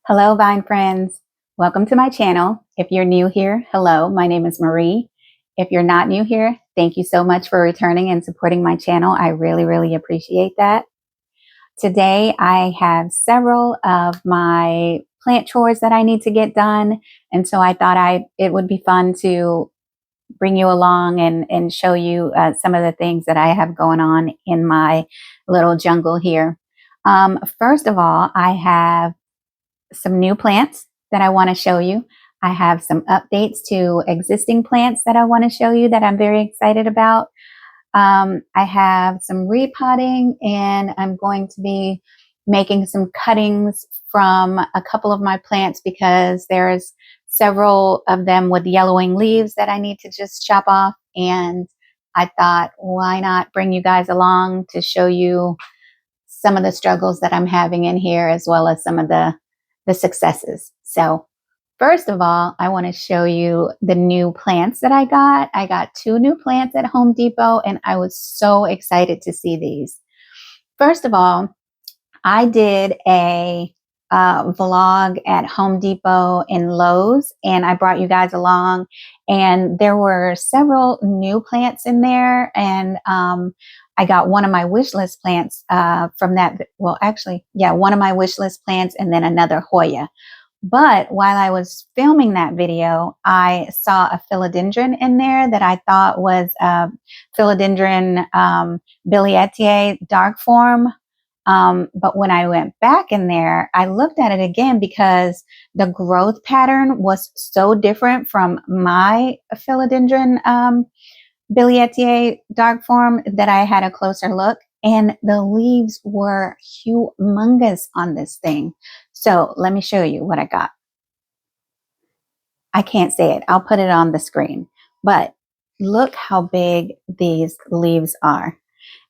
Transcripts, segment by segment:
Hello, Vine friends. Welcome to my channel. If you're new here, hello, my name is Marie. If you're not new here, thank you so much for returning and supporting my channel. I really appreciate that. Today, I have several of my plant chores that I need to get done. And so I thought it would be fun to bring you along and show you some of the things that I have going on in my little jungle here. First of all, I have some new plants that I want to show you. I have some updates to existing plants that I want to show you that I'm very excited about. I have some repotting, and I'm going to be making some cuttings from a couple of my plants because there's several of them with yellowing leaves that I need to just chop off. And I thought, why not bring you guys along to show you some of the struggles that I'm having in here, as well as some of the successes. So first of all, I want to show you the new plants that I got. I got 2 new plants at Home Depot, and I was so excited to see these. First of all, I did a vlog at Home Depot and Lowe's, and I brought you guys along, and there were several new plants in there, and I got one of my wish list plants from that. Well, actually, yeah, one of my wish list plants and then another Hoya. But while I was filming that video, I saw a philodendron in there that I thought was philodendron bilietiae dark form. But when I went back in there, I looked at it again because the growth pattern was so different from my philodendron bilietiae dark form that I had a closer look, and the leaves were humongous on this thing. So let me show you what I got. I can't say it. I'll put it on the screen, but look how big these leaves are.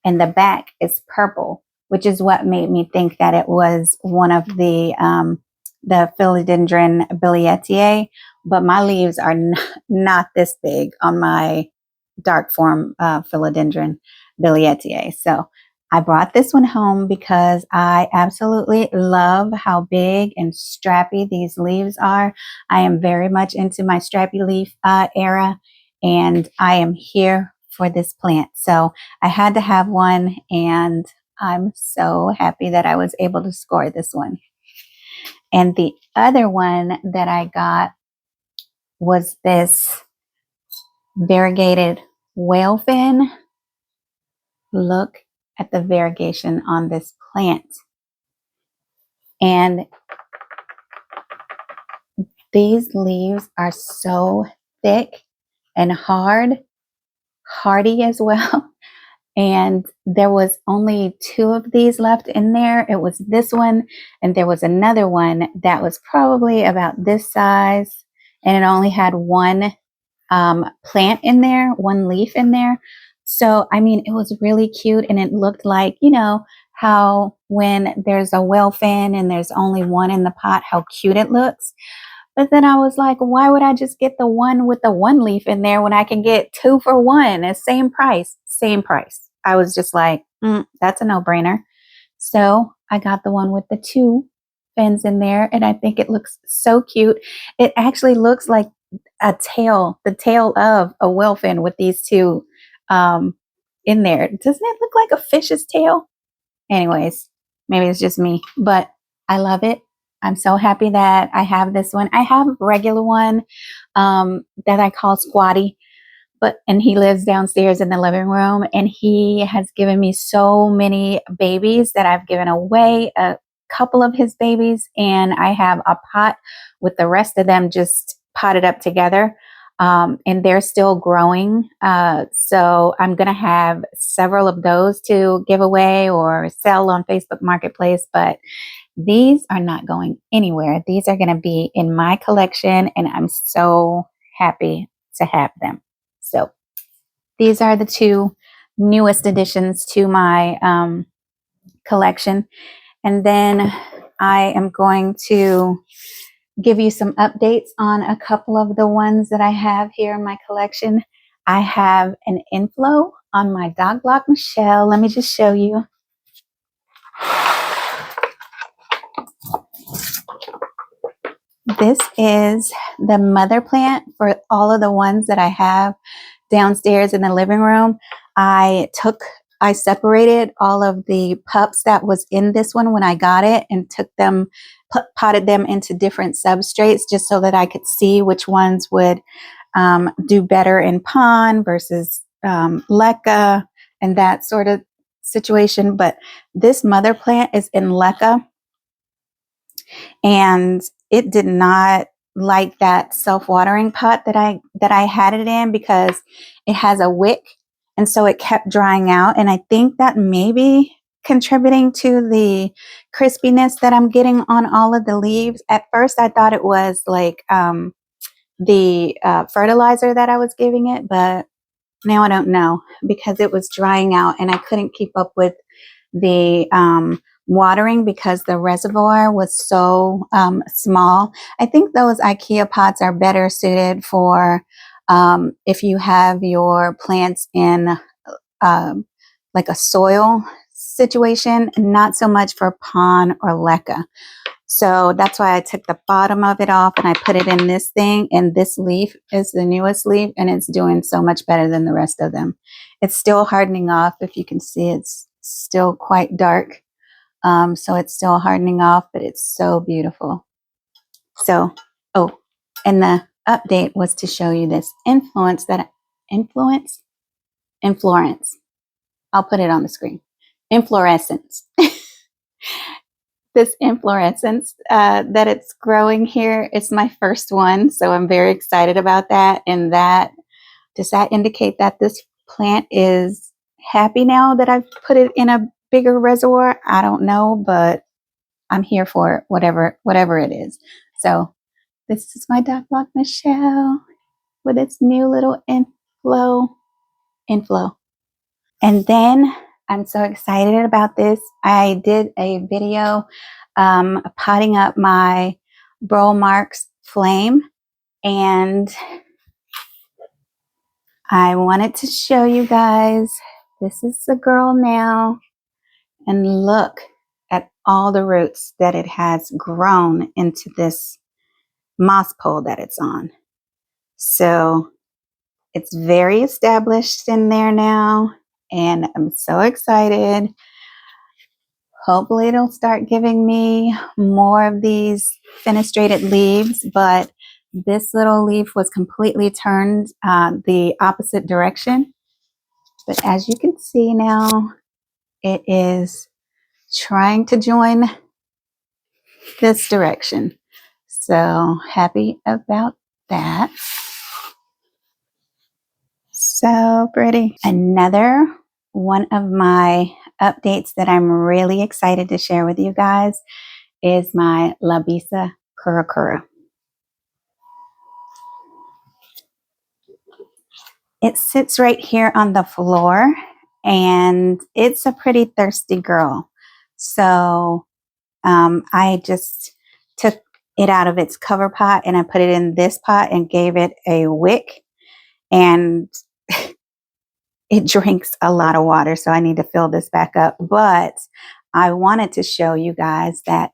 And the back is purple, which is what made me think that it was one of the philodendron bilietiae, but my leaves are not this big on my dark form philodendron bilietiae. So I brought this one home because I absolutely love how big and strappy these leaves are. I am very much into my strappy leaf era, and I am here for this plant. So I had to have one, and I'm so happy that I was able to score this one. And the other one that I got was this variegated whale fin. Look at the variegation on this plant. And these leaves are so thick and hardy as well. And there was only 2 of these left in there. It was this one, and there was another one that was probably about this size, and it only had one plant in there, one leaf in there. So, I mean, it was really cute, and it looked like, you know, how when there's a whale fin and there's only one in the pot, how cute it looks. But then I was like, why would I just get the one with the one leaf in there when I can get 2 for 1? It's same price, same price. I was just like, that's a no-brainer. So I got the one with the 2 fins in there, and I think it looks so cute. It actually looks like a tail, the tail of a whale fin with these 2 in there. Doesn't it look like a fish's tail? Anyways, maybe it's just me, but I love it. I'm so happy that I have this one. I have a regular one that I call Squatty, and he lives downstairs in the living room, and he has given me so many babies that I've given away a couple of his babies, and I have a pot with the rest of them just potted up together. And they're still growing. So I'm going to have several of those to give away or sell on Facebook Marketplace, but these are not going anywhere. These are going to be in my collection, and I'm so happy to have them. So these are the 2 newest additions to my collection. And then I am going to give you some updates on a couple of the ones that I have here in my collection. I have an inflow on my dog block Michelle. Let me just show you. this is the mother plant for all of the ones that I have downstairs in the living room. I separated all of the pups that was in this one when I got it and took them, potted them into different substrates just so that I could see which ones would do better in pond versus leca and that sort of situation. But this mother plant is in leca, and it did not like that self-watering pot that I had it in, because it has a wick, and so it kept drying out. And I think that may be contributing to the crispiness that I'm getting on all of the leaves. At first I thought it was like the fertilizer that I was giving it, but now I don't know, because it was drying out and I couldn't keep up with the watering because the reservoir was so small. I think those IKEA pots are better suited for if you have your plants in like a soil situation, not so much for pond or leca. So that's why I took the bottom of it off and I put it in this thing. And this leaf is the newest leaf, and it's doing so much better than the rest of them. It's still hardening off. If you can see, it's still quite dark. So it's still hardening off, but it's so beautiful. So, oh, and the update was to show you this influence. I'll put it on the screen. Inflorescence. This inflorescence that it's growing here. It's my first one, so I'm very excited about that. And does that indicate that this plant is happy now that I've put it in a bigger reservoir? I don't know, but I'm here for it, whatever it is. So this is my duck block Michelle with its new little inflow. And then I'm so excited about this. I did a video potting up my Bro Marks flame, and I wanted to show you guys. This is the girl now, and look at all the roots that it has grown into this moss pole that it's on. So it's very established in there now, and I'm so excited. Hopefully it'll start giving me more of these fenestrated leaves, but this little leaf was completely turned the opposite direction. But as you can see now, it is trying to join this direction. So happy about that. So pretty. Another one of my updates that I'm really excited to share with you guys is my Labisa Curacura. It sits right here on the floor, and it's a pretty thirsty girl. So I just took it out of its cover pot and I put it in this pot and gave it a wick, and it drinks a lot of water. So I need to fill this back up. But I wanted to show you guys that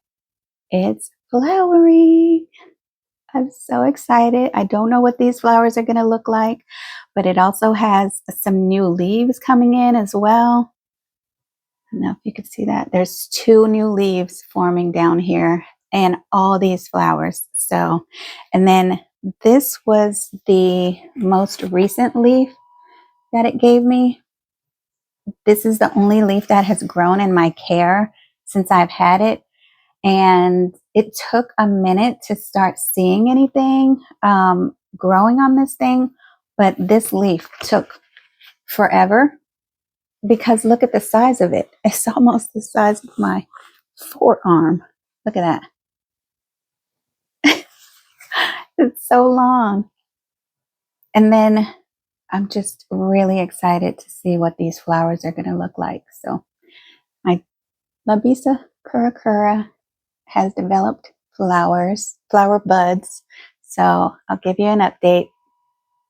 it's flowering. I'm so excited. I don't know what these flowers are going to look like, but it also has some new leaves coming in as well. I don't know if you can see that. There's 2 new leaves forming down here and all these flowers. So, and then this was the most recent leaf that it gave me. This is the only leaf that has grown in my care since I've had it. And it took a minute to start seeing anything growing on this thing, but this leaf took forever, because look at the size of it. It's almost the size of my forearm. Look at that. It's so long. And then I'm just really excited to see what these flowers are going to look like. So my Labisa Curacura has developed flower buds. So I'll give you an update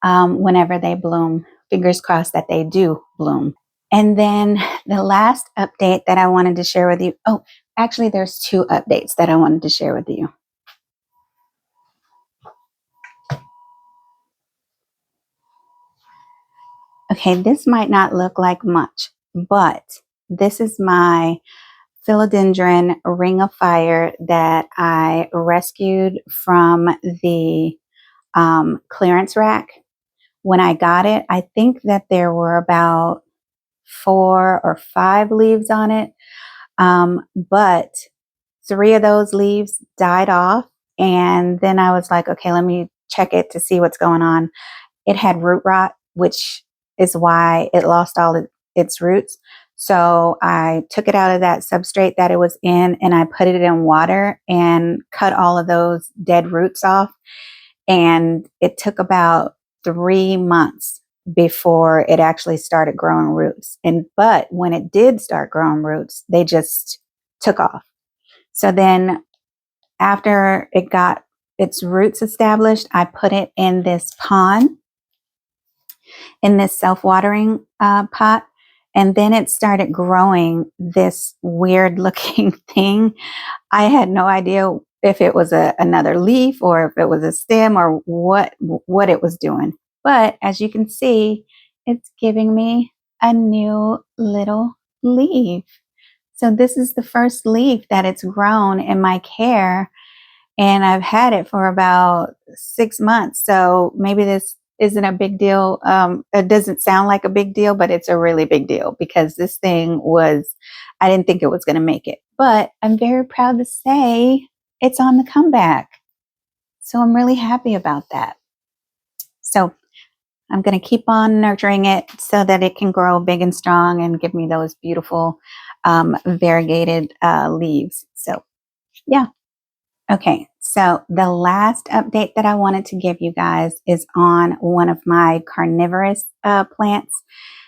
whenever they bloom. Fingers crossed that they do bloom. And then the last update that I wanted to share with you. Oh, actually, there's 2 updates that I wanted to share with you. Okay, this might not look like much, but this is my philodendron ring of fire that I rescued from the clearance rack. When I got it, I think that there were about 4 or 5 leaves on it, but 3 of those leaves died off. And then I was like, okay, let me check it to see what's going on. It had root rot, which is why it lost all its roots. So I took it out of that substrate that it was in and I put it in water and cut all of those dead roots off. And it took about 3 months before it actually started growing roots. But when it did start growing roots, they just took off. So then after it got its roots established, I put it in this pond, in this self-watering pot. And then it started growing this weird looking thing. I had no idea if it was another leaf or if it was a stem or what it was doing. But as you can see, it's giving me a new little leaf. So this is the first leaf that it's grown in my care, and I've had it for about 6 months. So maybe this isn't a big deal. It doesn't sound like a big deal, but it's a really big deal because this thing was, I didn't think it was going to make it. But I'm very proud to say it's on the comeback. So I'm really happy about that. So I'm going to keep on nurturing it so that it can grow big and strong and give me those beautiful variegated leaves. So yeah. Okay, so the last update that I wanted to give you guys is on one of my carnivorous plants.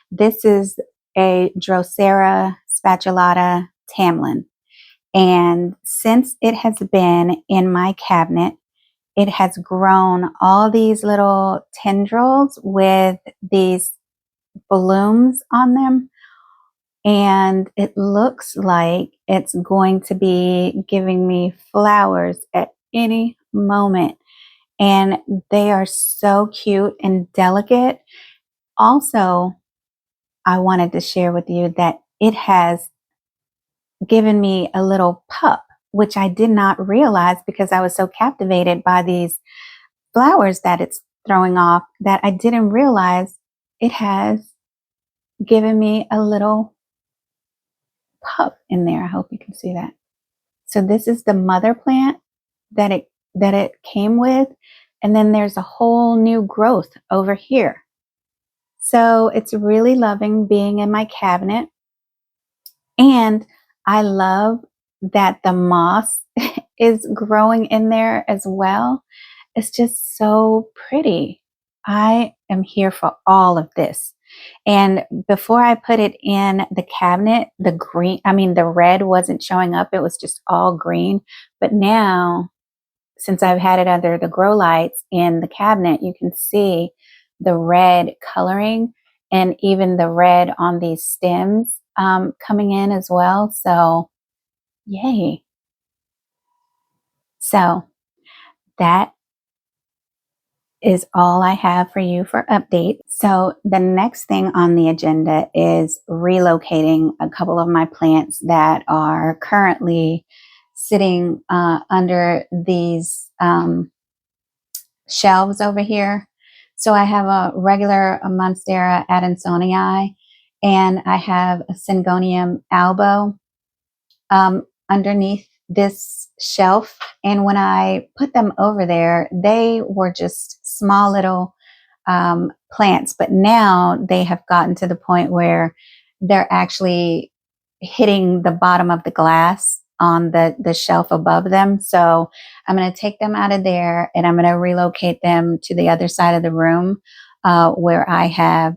This is a Drosera spatulata tamlin. And since it has been in my cabinet, it has grown all these little tendrils with these blooms on them. And it looks like it's going to be giving me flowers at any moment. And they are so cute and delicate. Also, I wanted to share with you that it has given me a little pup, which I did not realize because I was so captivated by these flowers that it's throwing off that I didn't realize it has given me a little pup in there. I hope you can see that. So this is the mother plant that it came with, and then there's a whole new growth over here. So it's really loving being in my cabinet, and I love that the moss is growing in there as well. It's just so pretty. I am here for all of this. And before I put it in the cabinet, the red wasn't showing up. It was just all green. But now, since I've had it under the grow lights in the cabinet, you can see the red coloring and even the red on these stems coming in as well. So, yay. So, that is all I have for you for update. So the next thing on the agenda is relocating a couple of my plants that are currently sitting under these shelves over here. So I have a regular Monstera adansonii, and I have a Syngonium albo underneath this shelf. And when I put them over there, they were just small little plants, but now they have gotten to the point where they're actually hitting the bottom of the glass on the shelf above them. So I'm going to take them out of there and I'm going to relocate them to the other side of the room where I have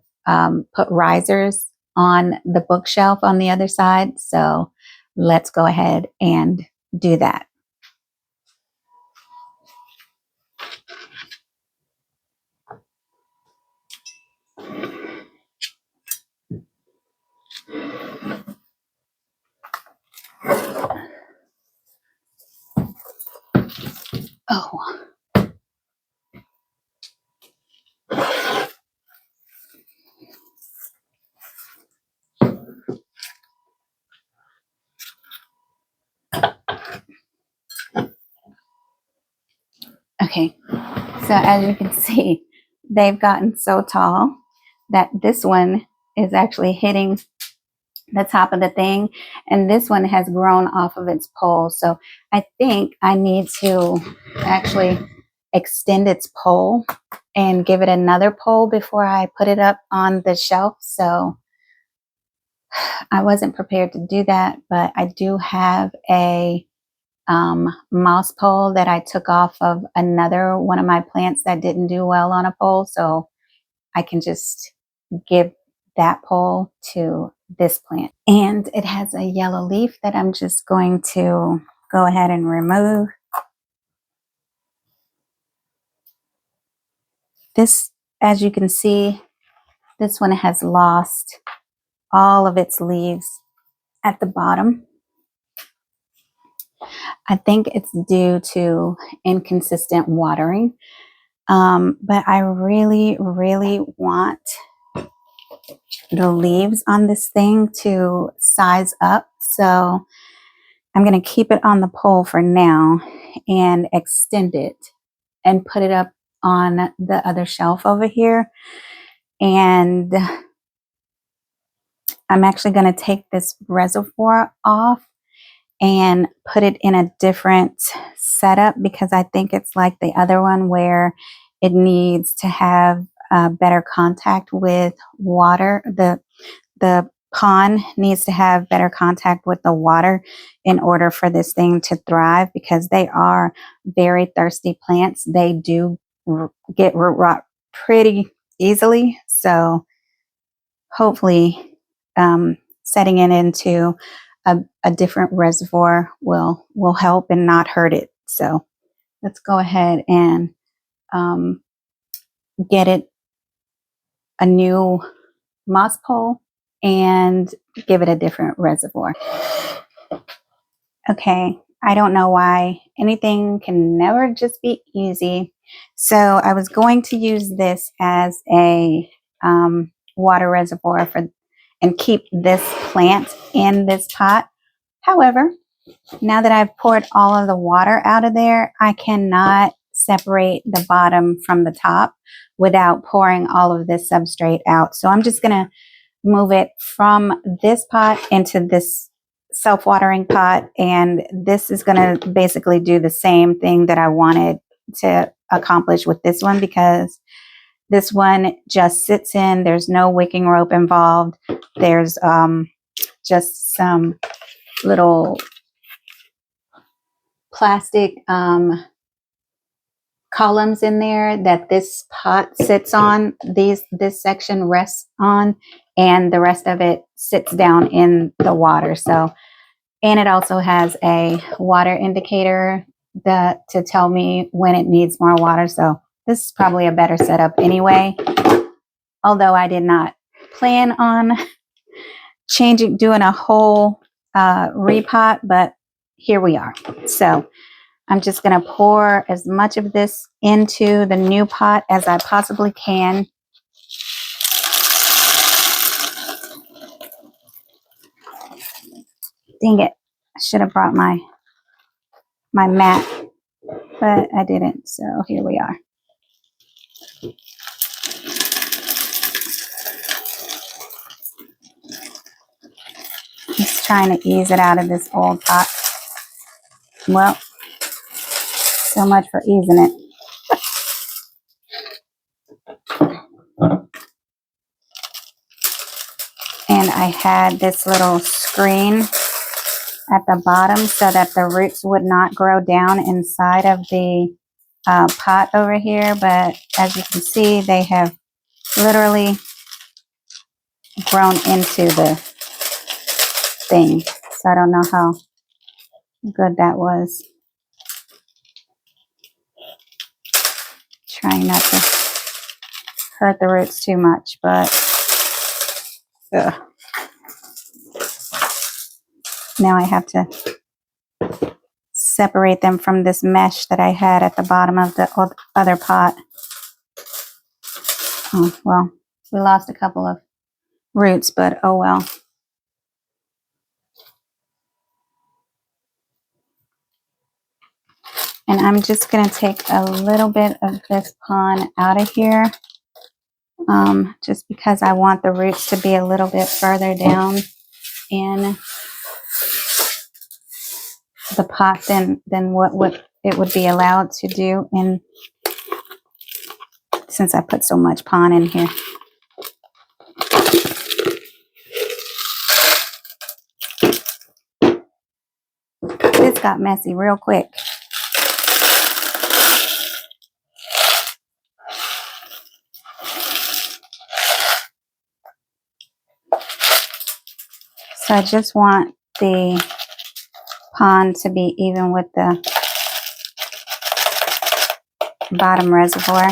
put risers on the bookshelf on the other side. So let's go ahead and do that. Oh, Okay, so as you can see, they've gotten so tall that this one is actually hitting the top of the thing, and this one has grown off of its pole. So I think I need to actually extend its pole and give it another pole before I put it up on the shelf. So I wasn't prepared to do that, but I do have a moss pole that I took off of another one of my plants that didn't do well on a pole. So I can just give that pole to this plant. And it has a yellow leaf that I'm just going to go ahead and remove. This, as you can see, this one has lost all of its leaves at the bottom. I think it's due to inconsistent watering. But I really, really want the leaves on this thing to size up. So I'm going to keep it on the pole for now and extend it and put it up on the other shelf over here. And I'm actually going to take this reservoir off and put it in a different setup, because I think it's like the other one where it needs to have better contact with water. The pond needs to have better contact with the water in order for this thing to thrive, because they are very thirsty plants. They do get root rot pretty easily. So hopefully setting it into a different reservoir will help and not hurt it. So let's go ahead and get it a new moss pole and give it a different reservoir. Okay, I don't know why anything can never just be easy. So I was going to use this as a water reservoir for and keep this plant in this pot. However, now that I've poured all of the water out of there, I cannot separate the bottom from the top without pouring all of this substrate out. So I'm just going to move it from this pot into this self-watering pot. And this is going to basically do the same thing that I wanted to accomplish with this one, because this one just sits in. There's no wicking rope involved. There's just some little plastic columns in there that this pot sits on. This section rests on, and the rest of it sits down in the water. So, and it also has a water indicator to tell me when it needs more water. So this is probably a better setup anyway, although I did not plan on doing a whole repot, but here we are. So I'm just going to pour as much of this into the new pot as I possibly can. Dang it. I should have brought my mat, but I didn't. So here we are. Just trying to ease it out of this old pot. Well, so much for easing it. And I had this little screen at the bottom so that the roots would not grow down inside of the pot over here. But as you can see, they have literally grown into the thing. So I don't know how good that was. Trying not to hurt the roots too much, but now I have to separate them from this mesh that I had at the bottom of the other pot. Oh, well, we lost a couple of roots, but oh well. And I'm just going to take a little bit of this pond out of here, just because I want the roots to be a little bit further down in the pot than what it would be allowed to do, and since I put so much pond in here. This got messy real quick. So I just want the pond to be even with the bottom reservoir.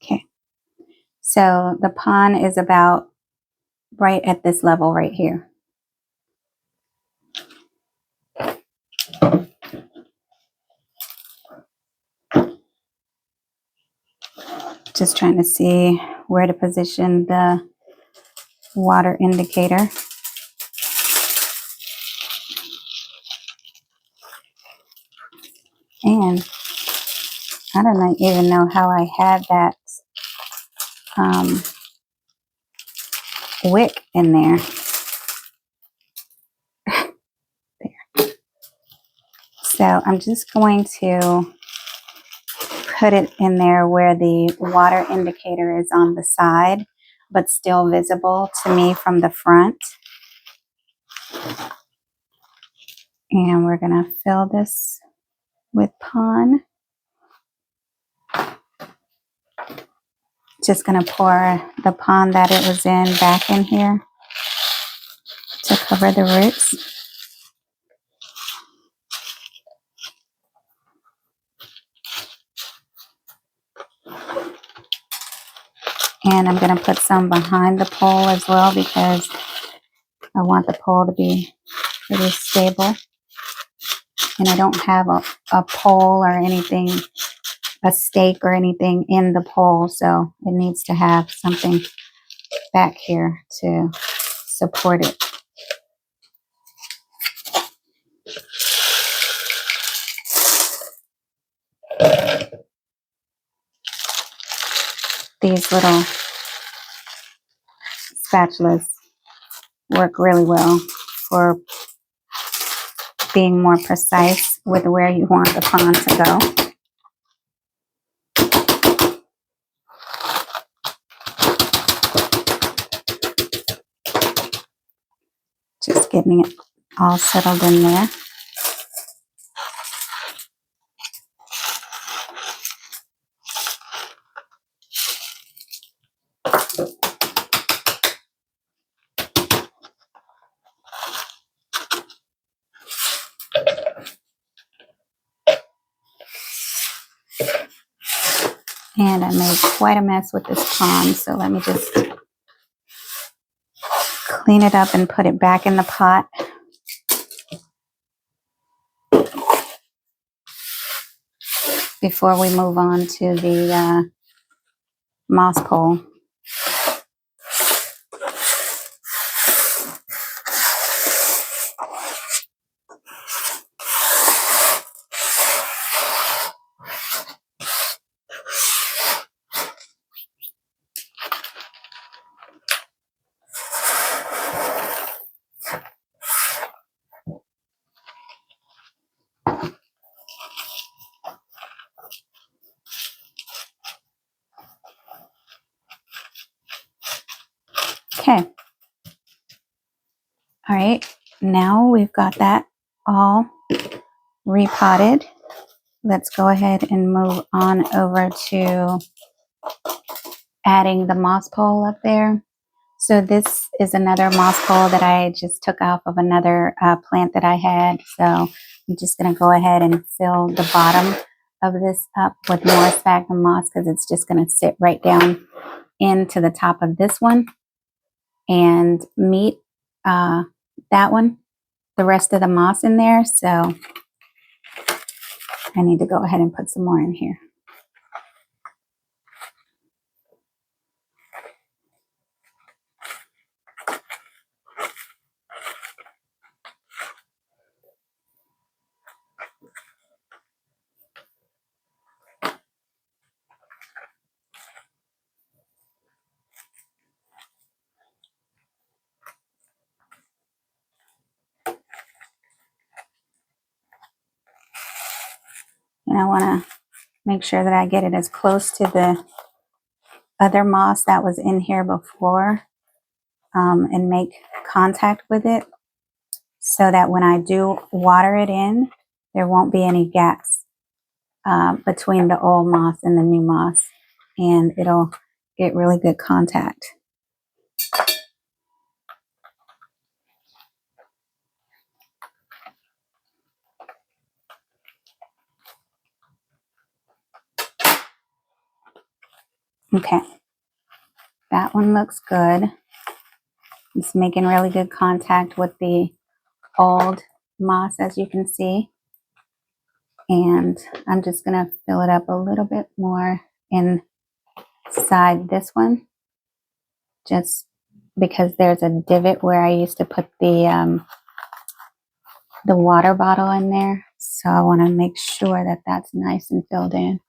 Okay, so the pond is about right at this level right here. Just trying to see where to position the water indicator. And I don't even know how I had that wick in there. There. So I'm just going to put it in there where the water indicator is on the side, but still visible to me from the front. And we're going to fill this with pond. Just going to pour the pond that it was in back in here to cover the roots. And I'm going to put some behind the pole as well, because I want the pole to be pretty stable. And I don't have a pole or anything, a stake or anything in the pole, so it needs to have something back here to support it. These little spatulas work really well for being more precise with where you want the pond to go. Just getting it all settled in there. And I made quite a mess with this pond, so let me just clean it up and put it back in the pot. Before we move on to the moss pole. Okay. All right. Now we've got that all repotted. Let's go ahead and move on over to adding the moss pole up there. So this is another moss pole that I just took off of another plant that I had. So I'm just going to go ahead and fill the bottom of this up with more sphagnum moss, because it's just going to sit right down into the top of this one and meet that one, the rest of the moss in there. So I need to go ahead and put some more in here. And I want to make sure that I get it as close to the other moss that was in here before, and make contact with it so that when I do water it in, there won't be any gaps between the old moss and the new moss, and it'll get really good contact. Okay, that one looks good. It's making really good contact with the old moss, as you can see. And I'm just going to fill it up a little bit more inside this one, just because there's a divot where I used to put the water bottle in there. So I want to make sure that that's nice and filled in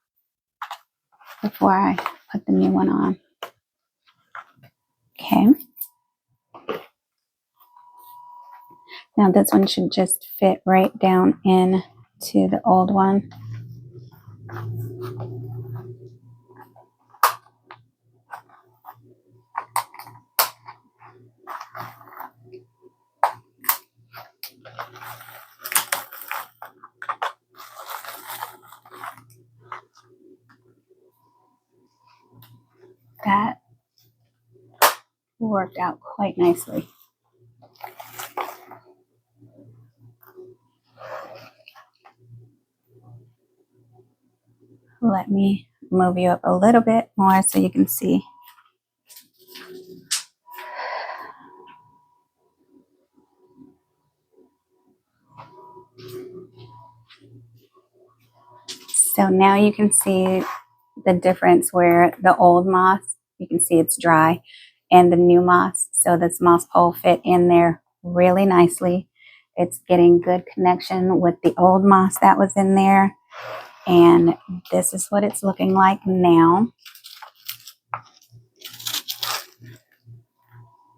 before I put the new one on. Okay. Now this one should just fit right down into the old one. That worked out quite nicely. Let me move you up a little bit more so you can see. So now you can see the difference where the old moss, you can see it's dry, and the new moss. So this moss pole fit in there really nicely. It's getting good connection with the old moss that was in there. And this is what it's looking like now.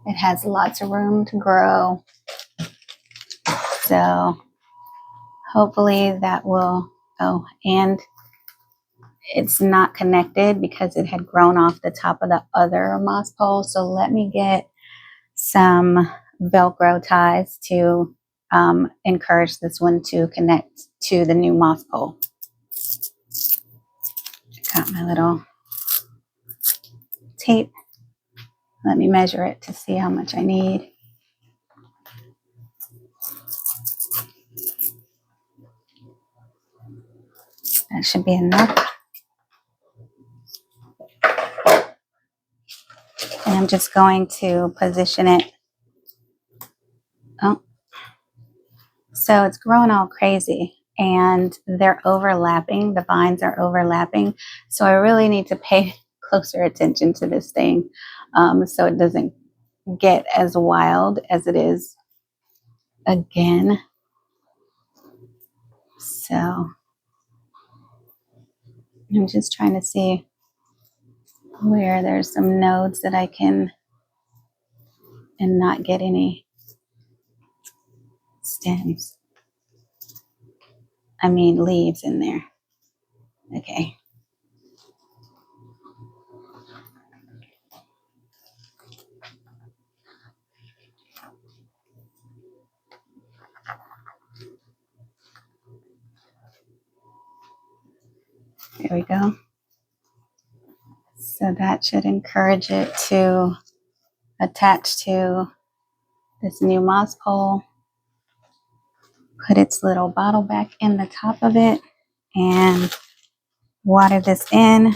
It has lots of room to grow. So hopefully that will, oh, and it's not connected because it had grown off the top of the other moss pole. So let me get some Velcro ties to encourage this one to connect to the new moss pole. Got my little tape. Let me measure it to see how much I need. That should be enough. And I'm just going to position it. Oh, so it's growing all crazy and they're overlapping. The vines are overlapping. So I really need to pay closer attention to this thing so it doesn't get as wild as it is again. So I'm just trying to see where there's some nodes that I can and not get any stems. I mean leaves in there. Okay. There we go. So that should encourage it to attach to this new moss pole. Put its little bottle back in the top of it and water this in.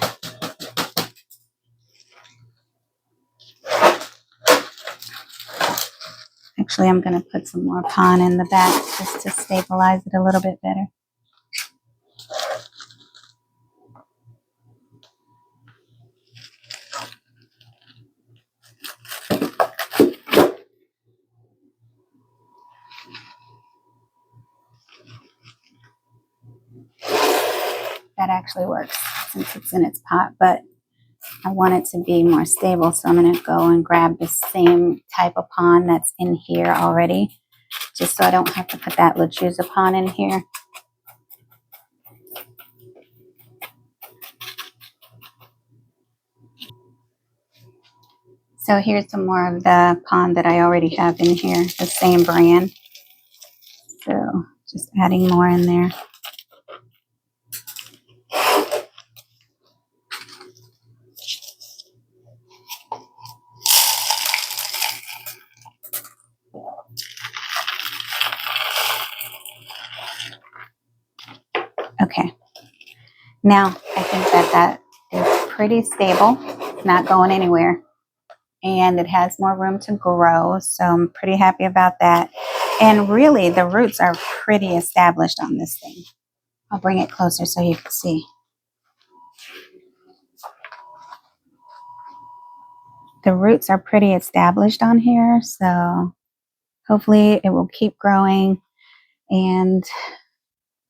Actually, I'm going to put some more pon in the back just to stabilize it a little bit better. That actually works since it's in its pot, but I want it to be more stable, so I'm going to go and grab the same type of pon that's in here already, just so I don't have to put that Lechuza pon in here. So here's some more of the pond that I already have in here, the same brand. So just adding more in there. Okay. Now I think that is pretty stable. It's not going anywhere. And it has more room to grow. So I'm pretty happy about that. And really, the roots are pretty established on this thing. I'll bring it closer so you can see. The roots are pretty established on here, so hopefully it will keep growing. And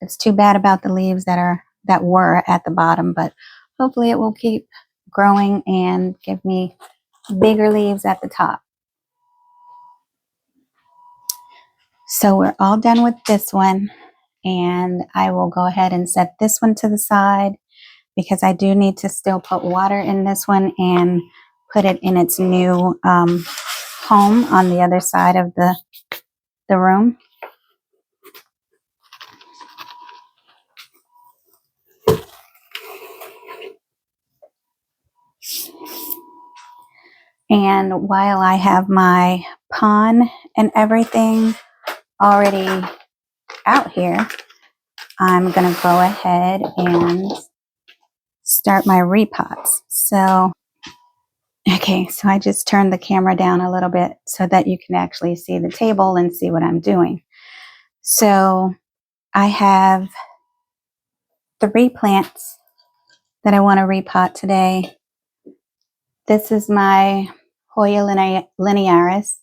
it's too bad about the leaves that were at the bottom, but hopefully it will keep growing and give me bigger leaves at the top. So we're all done with this one, and I will go ahead and set this one to the side because I do need to still put water in this one and put it in its new home on the other side of the room. And while I have my pond and everything already out here, I'm going to go ahead and start my repots. So, okay, so I just turned the camera down a little bit so that you can actually see the table and see what I'm doing. So I have 3 plants that I want to repot today. This is my Hoya linearis.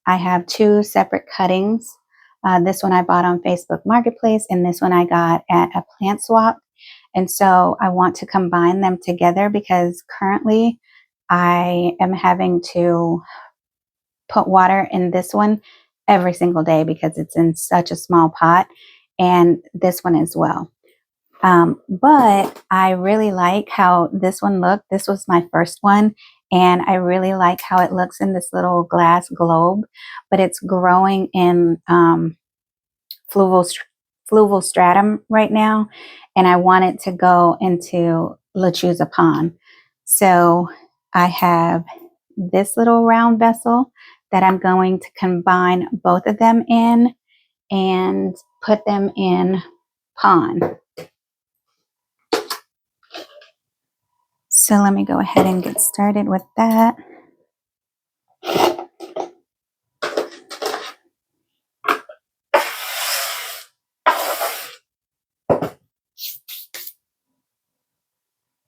I have 2 separate cuttings. This one I bought on Facebook Marketplace, and this one I got at a plant swap. And so I want to combine them together because currently I am having to put water in this one every single day because it's in such a small pot, and this one as well. But I really like how this one looked. This was my first one, and I really like how it looks in this little glass globe, but it's growing in fluval stratum right now, and I want it to go into lechuza pond. So I have this little round vessel that I'm going to combine both of them in and put them in pond. So let me go ahead and get started with that.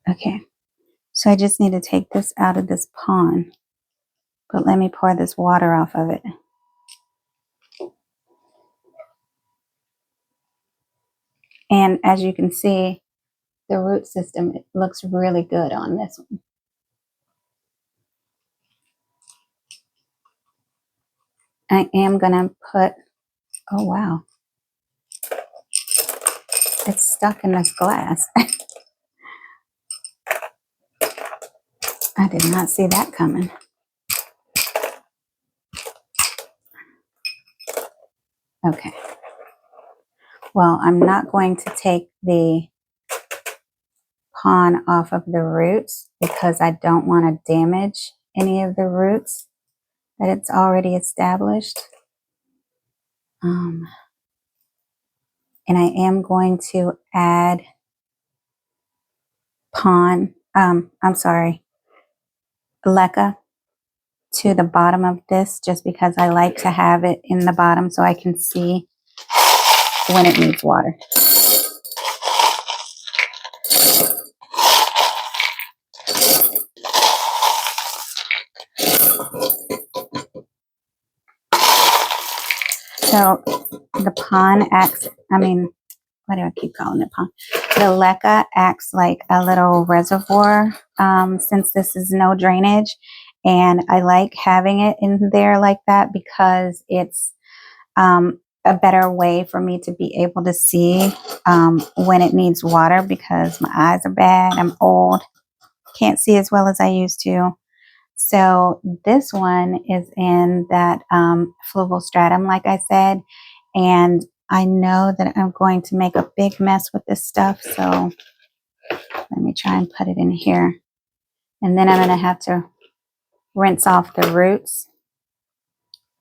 Okay, so I just need to take this out of this pond, but let me pour this water off of it. And as you can see, the root system, it looks really good on this one. I am gonna put, oh wow, it's stuck in this glass. I did not see that coming. Okay. Well, I'm not going to take the pond off of the roots because I don't want to damage any of the roots that it's already established. And I am going to add leca to the bottom of this just because I like to have it in the bottom so I can see when it needs water. So the pond acts, why do I keep calling it pond? The leca acts like a little reservoir since this is no drainage. And I like having it in there like that because it's a better way for me to be able to see when it needs water because my eyes are bad. I'm old. Can't see as well as I used to. So this one is in that fluval stratum, like I said, and I know that I'm going to make a big mess with this stuff, so let me try and put it in here. And then I'm going to have to rinse off the roots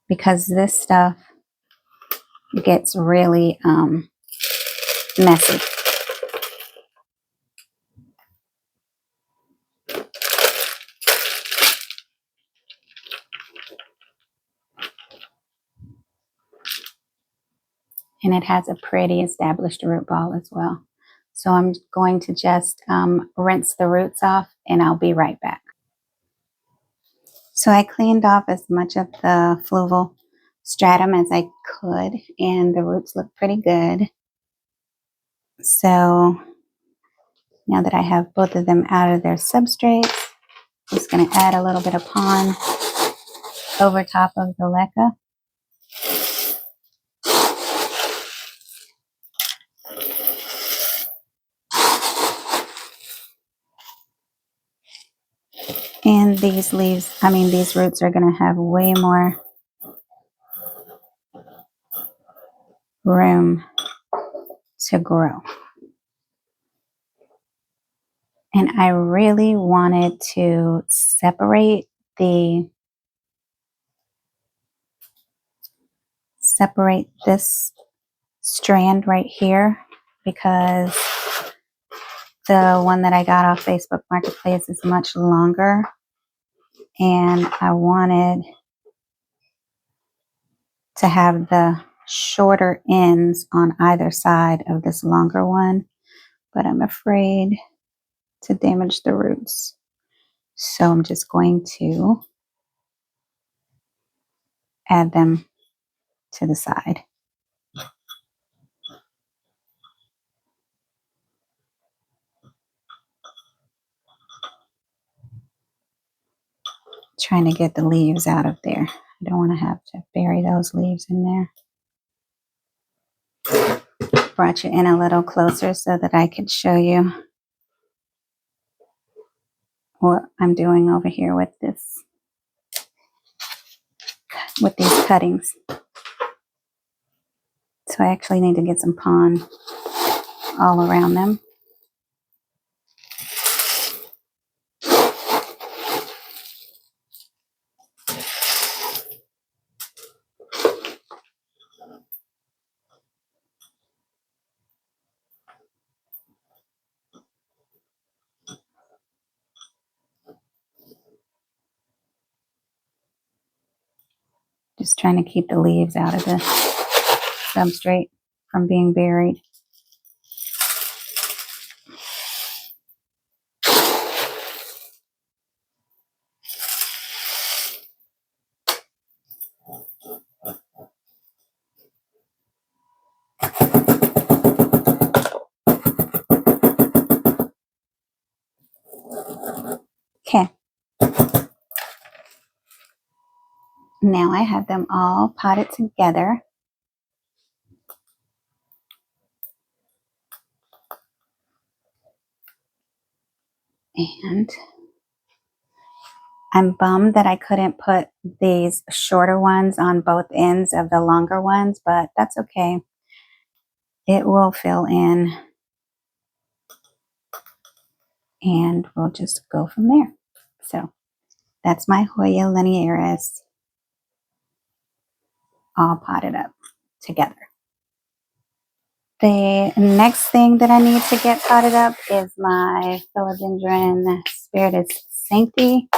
because this stuff gets really messy. And it has a pretty established root ball as well. So I'm going to just rinse the roots off and I'll be right back. So I cleaned off as much of the fluval stratum as I could, and the roots look pretty good. So now that I have both of them out of their substrates, I'm just going to add a little bit of pond over top of the leca. And these roots are going to have way more room to grow. And I really wanted to separate this strand right here because the one that I got off Facebook Marketplace is much longer, and I wanted to have the shorter ends on either side of this longer one, but I'm afraid to damage the roots. So I'm just going to add them to the side. Trying to get the leaves out of there. I don't want to have to bury those leaves in there. Brought you in a little closer so that I could show you what I'm doing over here with these cuttings. So I actually need to get some pond all around them. Just trying to keep the leaves out of the substrate from being buried. Okay. Now I have them all potted together. And I'm bummed that I couldn't put these shorter ones on both ends of the longer ones, but that's okay. It will fill in and we'll just go from there. So that's my Hoya linearis all potted up together. The next thing that I need to get potted up is my philodendron spiritus sancti,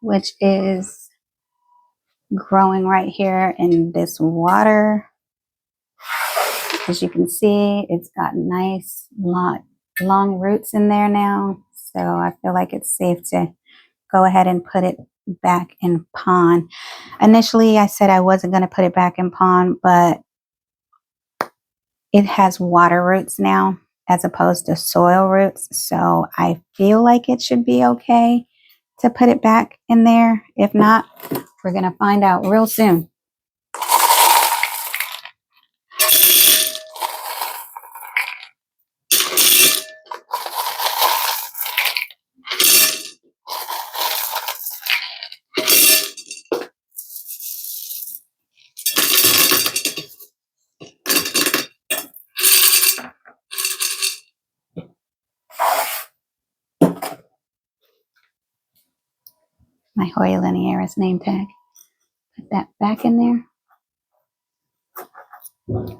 which is growing right here in this water. As you can see, it's got nice long roots in there now. So I feel like it's safe to go ahead and put it back in pond. Initially, I said I wasn't going to put it back in pond, but it has water roots now as opposed to soil roots. So I feel like it should be okay to put it back in there. If not, we're going to find out real soon. my Hoya linearis name tag. Put that back in there.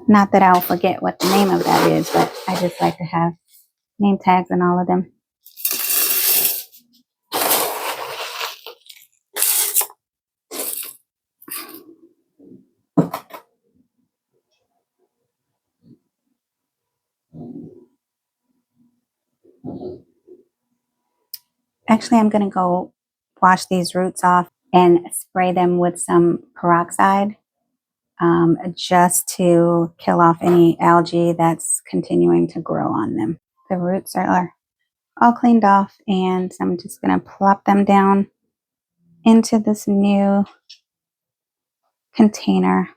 Not that I'll forget what the name of that is, but I just like to have name tags in all of them. Actually, I'm going to go wash these roots off and spray them with some peroxide just to kill off any algae that's continuing to grow on them. The roots are all cleaned off, and I'm just going to plop them down into this new container.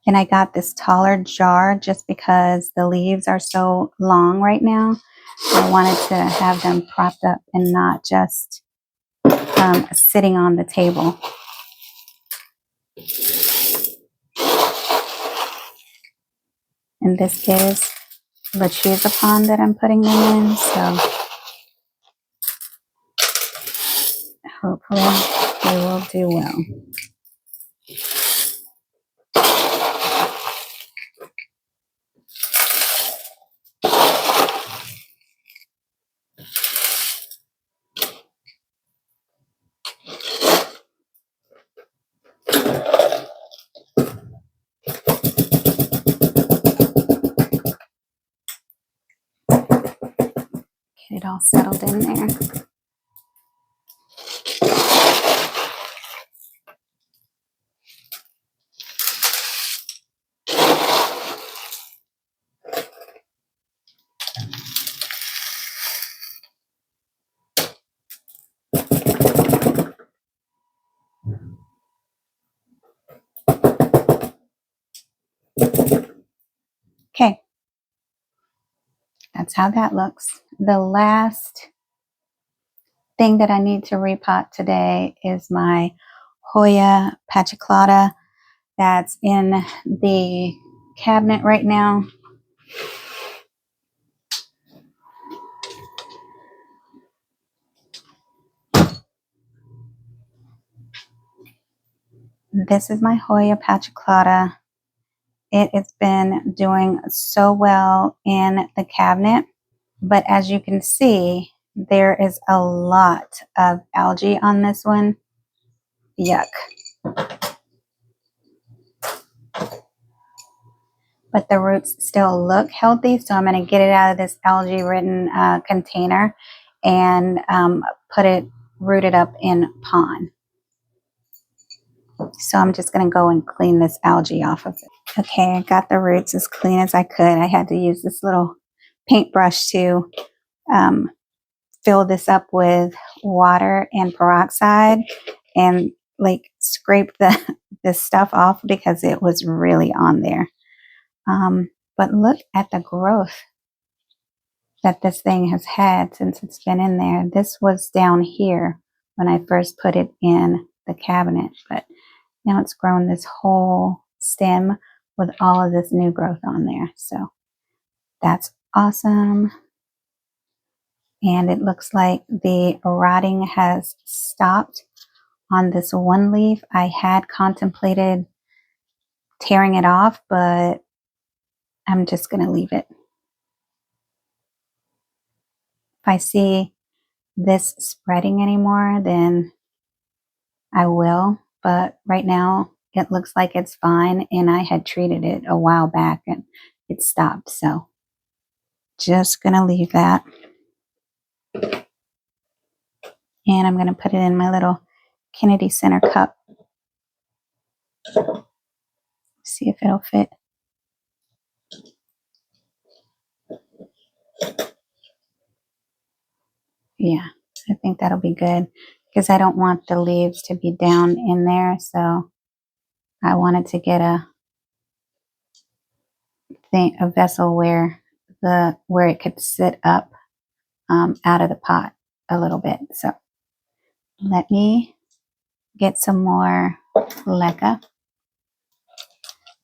And I got this taller jar just because the leaves are so long right now. I wanted to have them propped up and not just sitting on the table. And this is the cheese pond that I'm putting them in, so hopefully they will do well. Get it all settled in there. Okay, that's how that looks. The last thing that I need to repot today is my Hoya pachaclata that's in the cabinet right now. This is my Hoya pachaclata. It has been doing so well in the cabinet, but as you can see, there is a lot of algae on this one. Yuck. But the roots still look healthy, so I'm going to get it out of this algae-ridden container and root it up in pond. So I'm just going to go and clean this algae off of it. Okay, I got the roots as clean as I could. I had to use this little paintbrush to fill this up with water and peroxide and like scrape this stuff off because it was really on there. But look at the growth that this thing has had since it's been in there. This was down here when I first put it in the cabinet, but now it's grown this whole stem with all of this new growth on there. So that's awesome. And it looks like the rotting has stopped on this one leaf. I had contemplated tearing it off, but I'm just going to leave it. If I see this spreading anymore, then I will. But right now, it looks like it's fine. And I had treated it a while back and it stopped. So just going to leave that. And I'm going to put it in my little Kennedy Center cup. See if it'll fit. Yeah, I think that'll be good because I don't want the leaves to be down in there. So I wanted to get a vessel where it could sit up out of the pot a little bit. So let me get some more leca.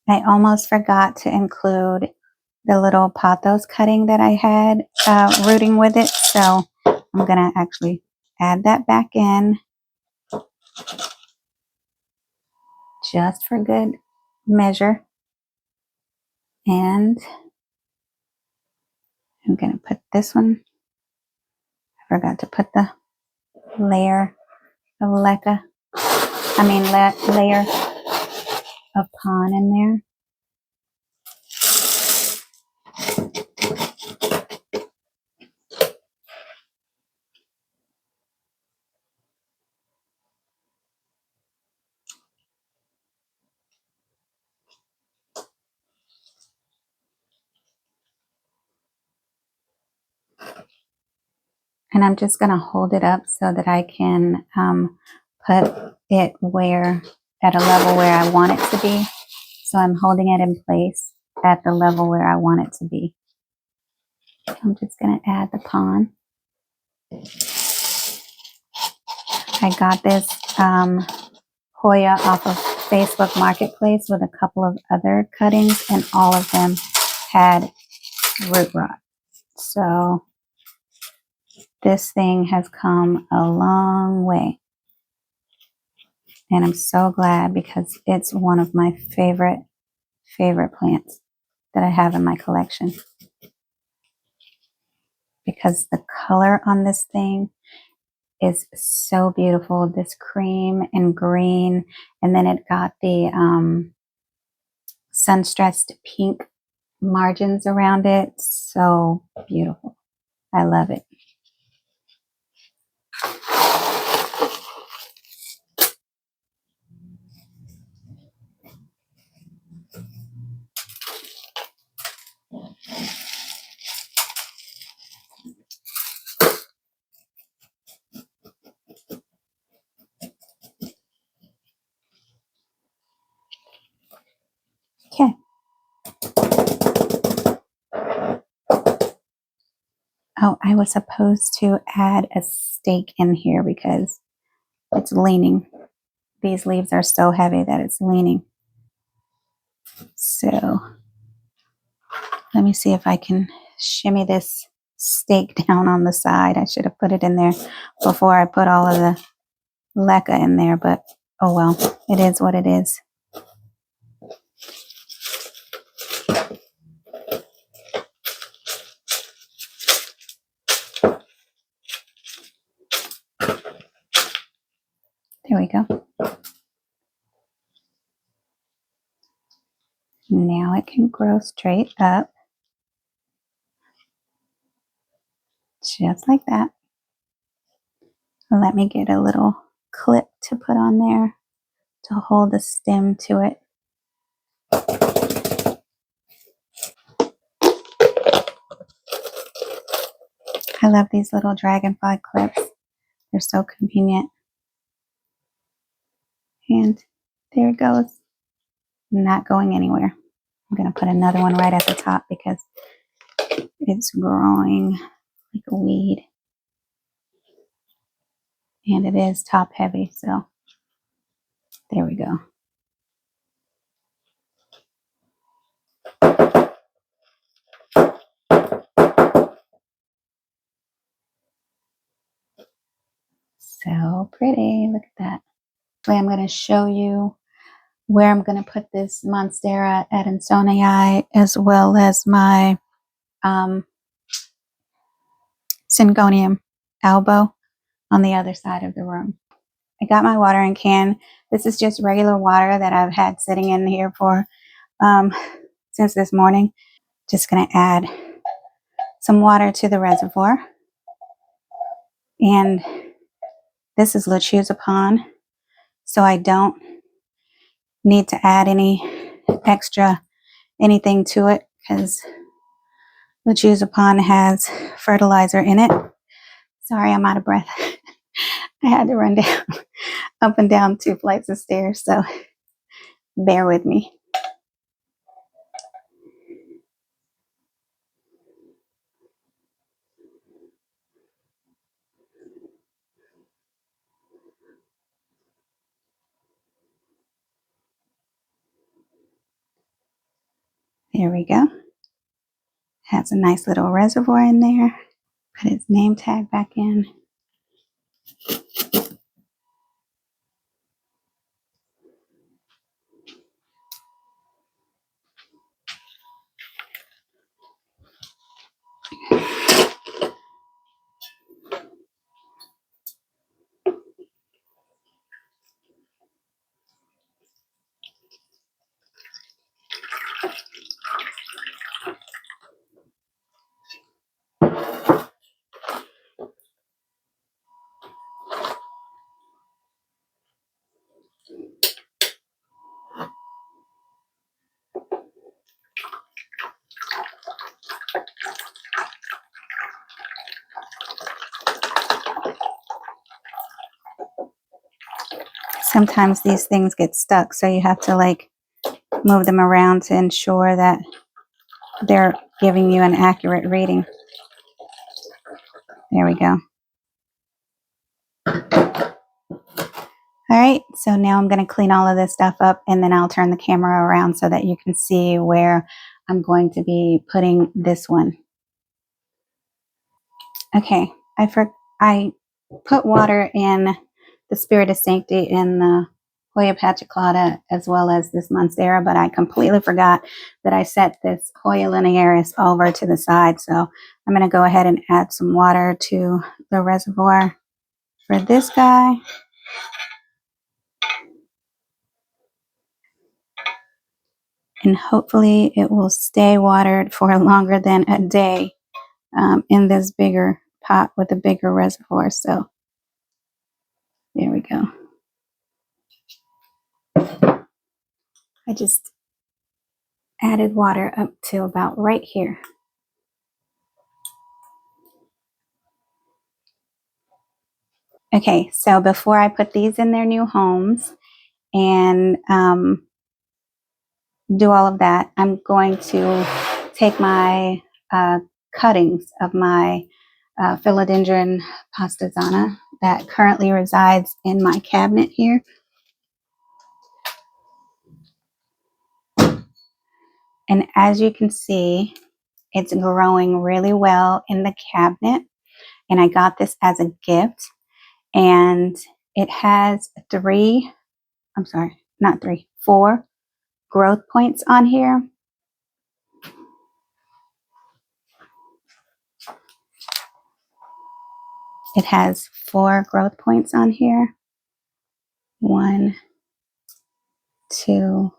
I almost forgot to include the little pothos cutting that I had rooting with it. So I'm going to actually add that back in just for good measure. And I'm going to put this one. I forgot to put the layer of layer of pon in there. And I'm just going to hold it up so that I can put it at a level where I want it to be. So I'm holding it in place at the level where I want it to be. I'm just going to add the pon. I got this Hoya off of Facebook Marketplace with a couple of other cuttings, and all of them had root rot. So this thing has come a long way. And I'm so glad because it's one of my favorite plants that I have in my collection. Because the color on this thing is so beautiful. This cream and green, and then it got the sun-stressed pink margins around it. So beautiful. I love it. Okay. Oh, I was supposed to add a stake in here because it's leaning. These leaves are so heavy that it's leaning. So let me see if I can shimmy this stake down on the side. I should have put it in there before I put all of the leca in there, but oh well, it is what it is. There we go. Now it can grow straight up. Just like that. Let me get a little clip to put on there to hold the stem to it. I love these little dragonfly clips. They're so convenient. And there it goes. Not going anywhere. I'm going to put another one right at the top because it's growing like a weed. And it is top heavy, so there we go. So pretty. Look at that. So I'm going to show you where I'm going to put this Monstera adansonii as well as my Syngonium albo on the other side of the room. I got my watering can. This is just regular water that I've had sitting in here for since this morning. Just going to add some water to the reservoir. And this is Lechuzapon, so I don't need to add any extra anything to it because Lechuzapon has fertilizer in it. Sorry, I'm out of breath. I had to run down up and down 2 flights of stairs, so bear with me. There we go. Has a nice little reservoir in there. Put his name tag back in. Sometimes these things get stuck, so you have to like move them around to ensure that they're giving you an accurate reading. There we go. All right, so now I'm going to clean all of this stuff up, and then I'll turn the camera around so that you can see where I'm going to be putting this one. Okay, I put water in the Spirit of Sanctity in the Hoya Pachaclata as well as this Monstera, but I completely forgot that I set this Hoya linearis over to the side. So I'm going to go ahead and add some water to the reservoir for this guy. And hopefully it will stay watered for longer than a day in this bigger pot with a bigger reservoir. So there we go. I just added water up to about right here. Okay, so before I put these in their new homes and do all of that, I'm going to take my cuttings of my philodendron pastazana that currently resides in my cabinet here. And as you can see, it's growing really well in the cabinet. And I got this as a gift. And it has four growth points on here. It has 4 growth points on here. 1, 2,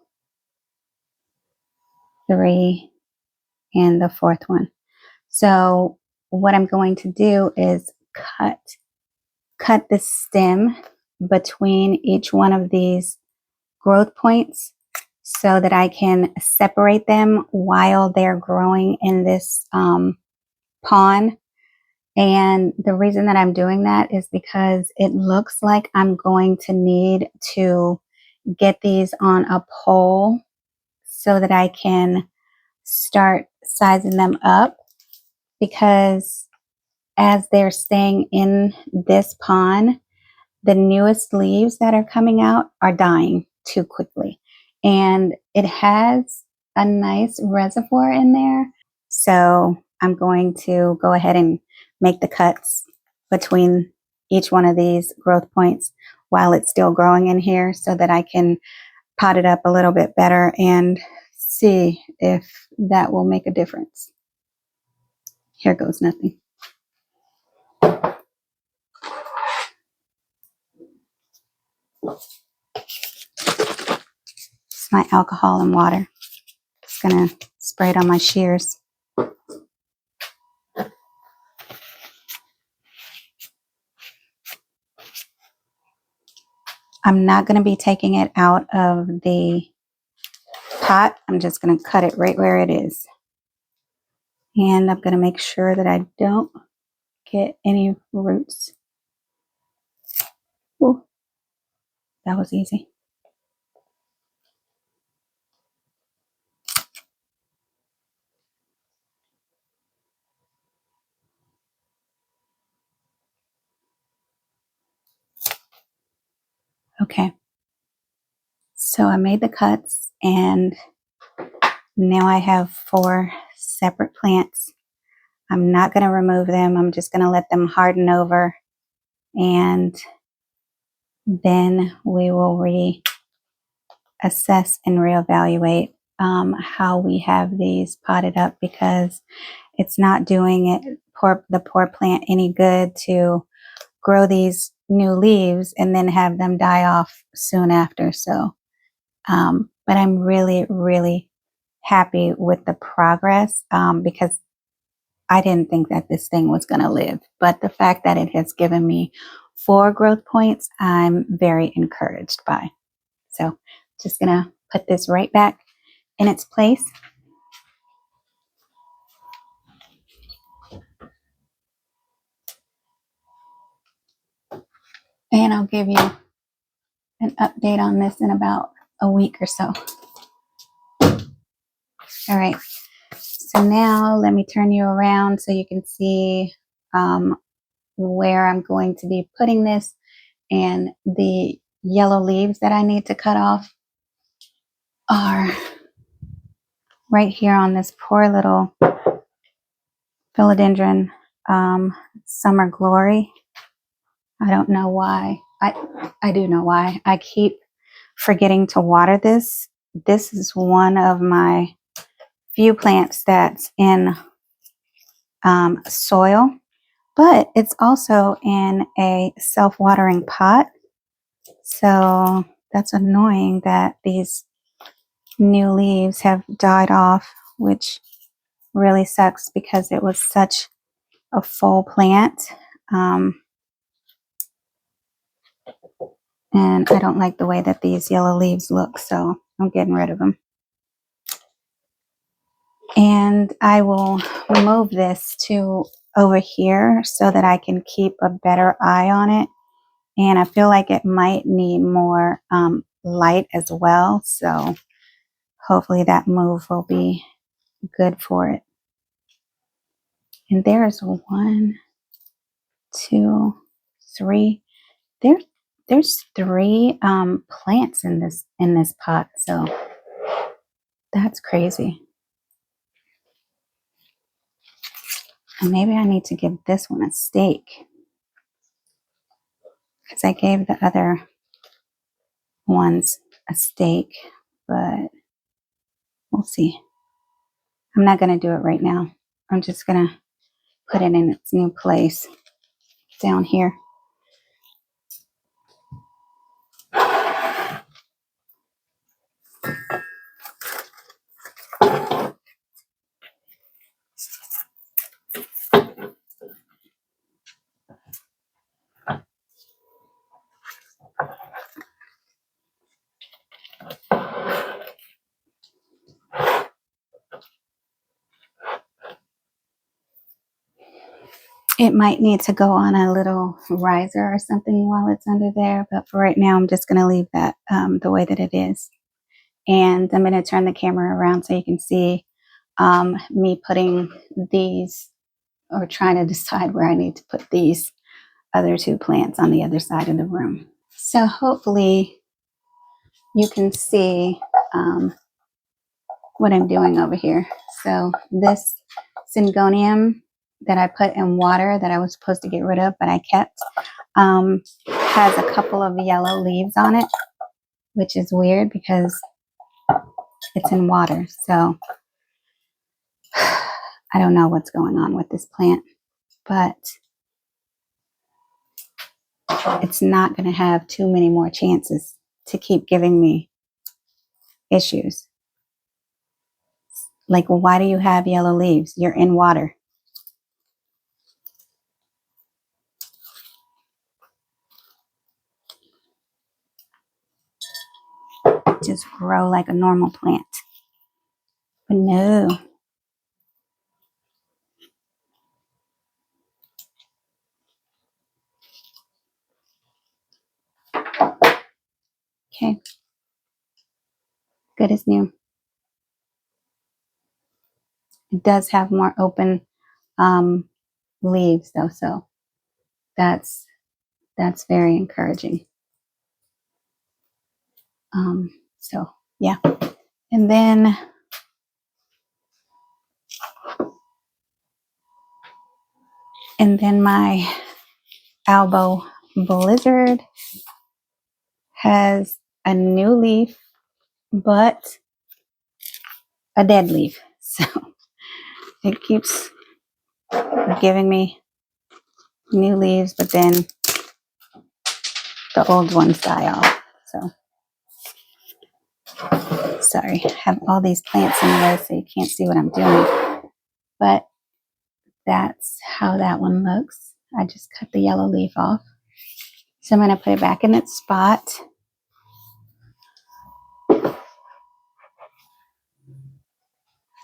3, and the 4th one. So what I'm going to do is cut the stem between each one of these growth points so that I can separate them while they're growing in this pond. And the reason that I'm doing that is because it looks like I'm going to need to get these on a pole so that I can start sizing them up, because as they're staying in this pond, the newest leaves that are coming out are dying too quickly. And it has a nice reservoir in there. So I'm going to go ahead and make the cuts between each one of these growth points while it's still growing in here so that I can pot it up a little bit better and see if that will make a difference. Here goes nothing. It's my alcohol and water. Just gonna spray it on my shears. I'm not going to be taking it out of the pot. I'm just going to cut it right where it is. And I'm going to make sure that I don't get any roots. Ooh, that was easy. Okay. So I made the cuts and now I have 4 separate plants I'm not going to remove them. I'm just going to let them harden over, and then we will reassess and reevaluate how we have these potted up, because it's not doing the poor plant any good to grow these new leaves and then have them die off soon after. So, but I'm really, really happy with the progress, because I didn't think that this thing was going to live. But the fact that it has given me 4 growth points, I'm very encouraged by. So just going to put this right back in its place. And I'll give you an update on this in about a week or so. All right. So now let me turn you around so you can see where I'm going to be putting this, and the yellow leaves that I need to cut off are right here on this poor little philodendron, Summer Glory. I don't know why. I do know why. I keep forgetting to water this. This is one of my few plants that's in soil, but it's also in a self-watering pot. So that's annoying that these new leaves have died off, which really sucks because it was such a full plant. And I don't like the way that these yellow leaves look, so I'm getting rid of them. And I will move this to over here so that I can keep a better eye on it. And I feel like it might need more light as well. So hopefully that move will be good for it. And there's 1, 2, 3. There's 3 plants in this pot. So that's crazy. And maybe I need to give this one a stake, because I gave the other ones a stake, but we'll see. I'm not going to do it right now. I'm just going to put it in its new place down here. It might need to go on a little riser or something while it's under there, but for right now, I'm just going to leave that the way that it is. And I'm going to turn the camera around so you can see me putting these, or trying to decide where I need to put these other 2 plants on the other side of the room. So hopefully you can see what I'm doing over here. So this syngonium that I put in water that I was supposed to get rid of, but I kept, has a couple of yellow leaves on it, which is weird because it's in water. So I don't know what's going on with this plant, but it's not going to have too many more chances to keep giving me issues. Like, well, why do you have yellow leaves? You're in water. Just grow like a normal plant. But no. Okay. Good as new. It does have more open leaves though, so that's very encouraging. So yeah. And then And then my Albo Blizzard has a new leaf, but a dead leaf. So it keeps giving me new leaves, but then the old ones die off. So sorry, I have all these plants in the way so you can't see what I'm doing. But that's how that one looks. I just cut the yellow leaf off. So I'm going to put it back in its spot.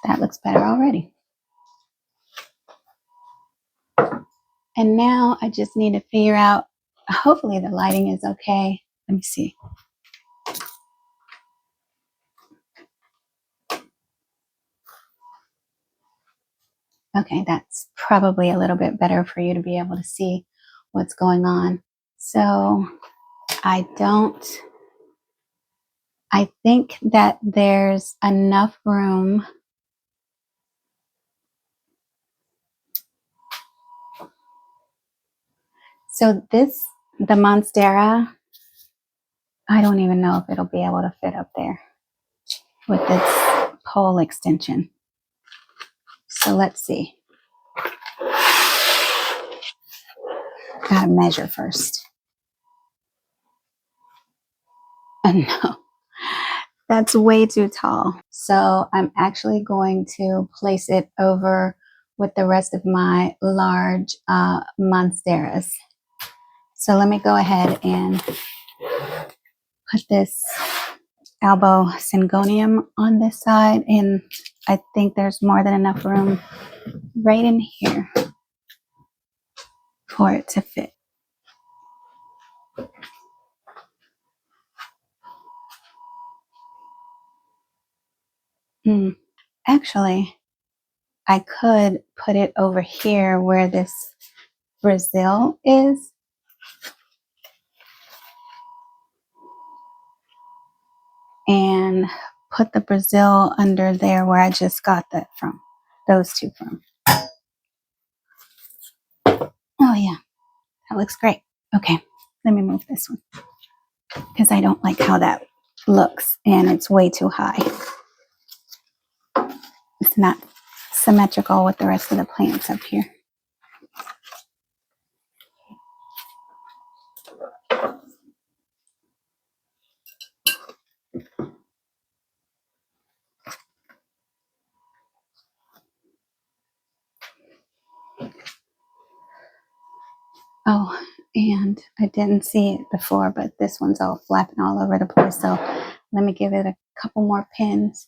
That looks better already. And now I just need to figure out, hopefully the lighting is okay. Let me see. Okay, that's probably a little bit better for you to be able to see what's going on. So I think that there's enough room. So the Monstera, I don't even know if it'll be able to fit up there with its pole extension. So let's see. Gotta measure first. No, that's way too tall. So I'm actually going to place it over with the rest of my large Monsteras. So let me go ahead and put this Albo Syngonium on this side, and I think there's more than enough room right in here for it to fit. Actually, I could put it over here where this Brazil is. And put the Brazil under there where I just got that from. Those two from. Oh yeah, that looks great. Okay, let me move this one because I don't like how that looks and it's way too high. It's not symmetrical with the rest of the plants up here. Oh, and I didn't see it before, but this one's all flapping all over the place. So let me give it a couple more pins.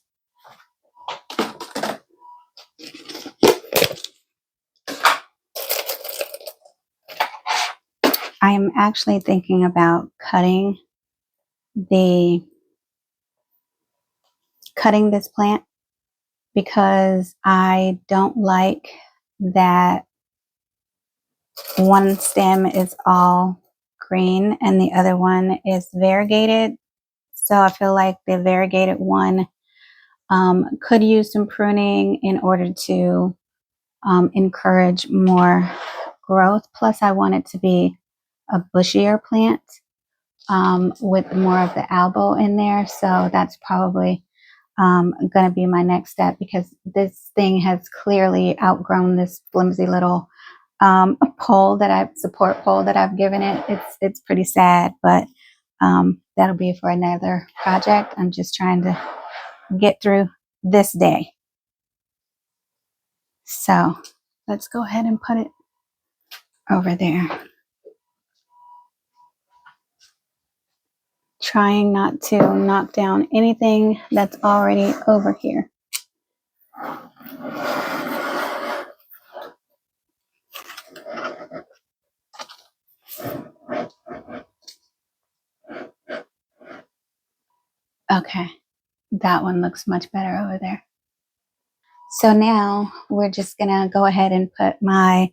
I am actually thinking about cutting this plant because I don't like that one stem is all green and the other one is variegated. So I feel like the variegated one could use some pruning in order to encourage more growth. Plus I want it to be a bushier plant with more of the elbow in there. So that's probably going to be my next step because this thing has clearly outgrown this flimsy little support pole that I've given it. It's pretty sad, but that'll be for another project. I'm just trying to get through this day. So let's go ahead and put it over there. Trying not to knock down anything that's already over here. Okay, that one looks much better over there. So now we're just gonna go ahead and put my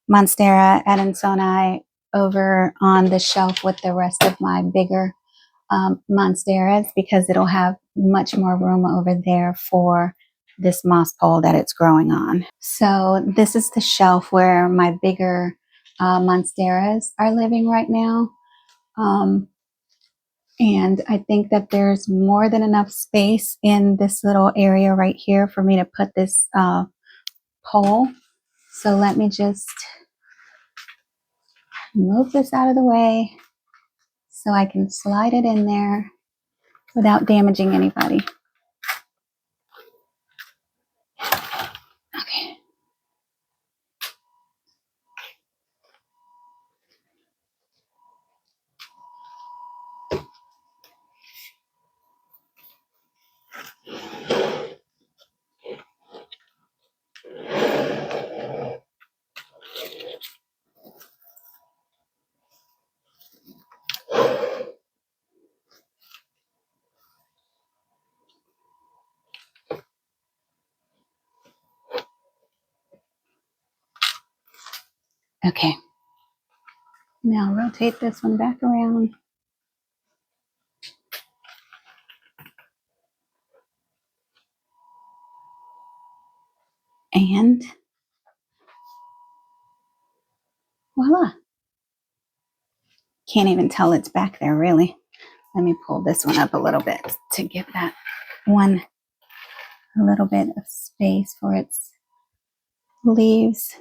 Monstera adansonii over on the shelf with the rest of my bigger Monsteras because it'll have much more room over there for this moss pole that it's growing on. So this is the shelf where my bigger monsteras are living right now. And I think that there's more than enough space in this little area right here for me to put this pole. So let me just move this out of the way so I can slide it in there without damaging anybody. Okay. Okay. Now rotate this one back around. And voila. Can't even tell it's back there, really. Let me pull this one up a little bit to give that one a little bit of space for its leaves.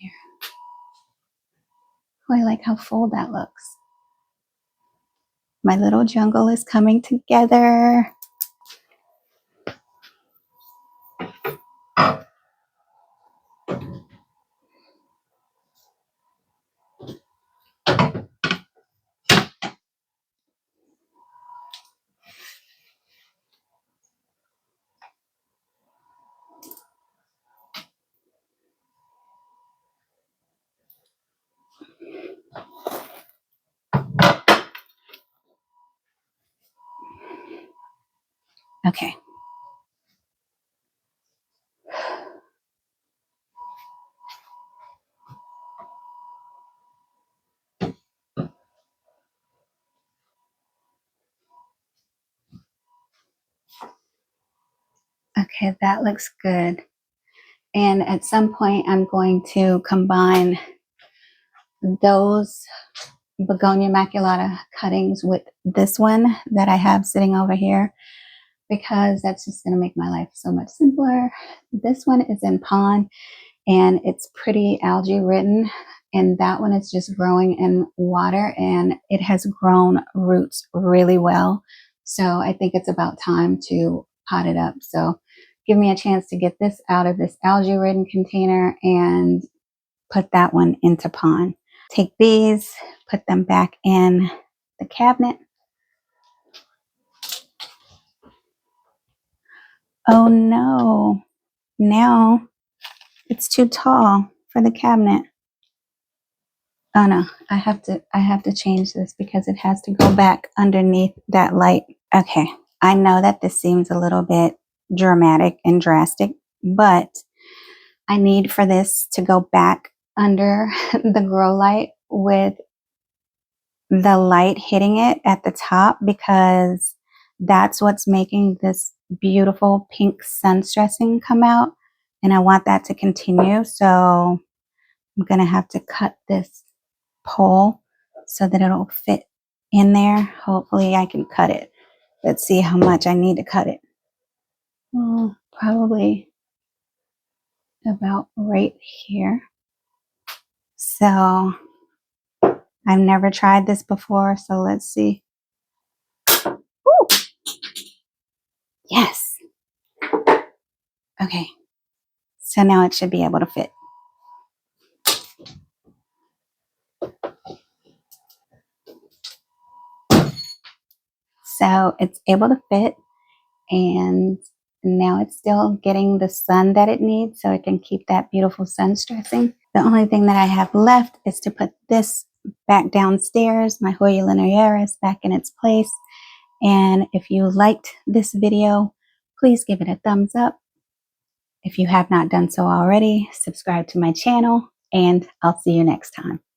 There. Oh, I like how full that looks. My little jungle is coming together. Okay. Okay, that looks good. And at some point, I'm going to combine those Begonia maculata cuttings with this one that I have sitting over here, because that's just going to make my life so much simpler. This one is in pond and it's pretty algae ridden, and that one is just growing in water and it has grown roots really well. So I think it's about time to pot it up. So give me a chance to get this out of this algae ridden container and put that one into pond. Take these, put them back in the cabinet. Oh no, now it's too tall for the cabinet. Oh no, I have to change this because it has to go back underneath that light. Okay, I know that this seems a little bit dramatic and drastic, but I need for this to go back under the grow light with the light hitting it at the top, because that's what's making this beautiful pink sun stressing come out, and I want that to continue. So I'm gonna have to cut this pole so that it'll fit in there. Hopefully I can cut it. Let's see how much I need to cut it. Well, probably about right here. So I've never tried this before, so let's see. Ooh. Yes. Okay. So now it should be able to fit. So it's able to fit, and now it's still getting the sun that it needs so it can keep that beautiful sun stressing. The only thing that I have left is to put this back downstairs, my Hoya linearis back in its place. And if you liked this video, please give it a thumbs up. If you have not done so already, subscribe to my channel, and I'll see you next time.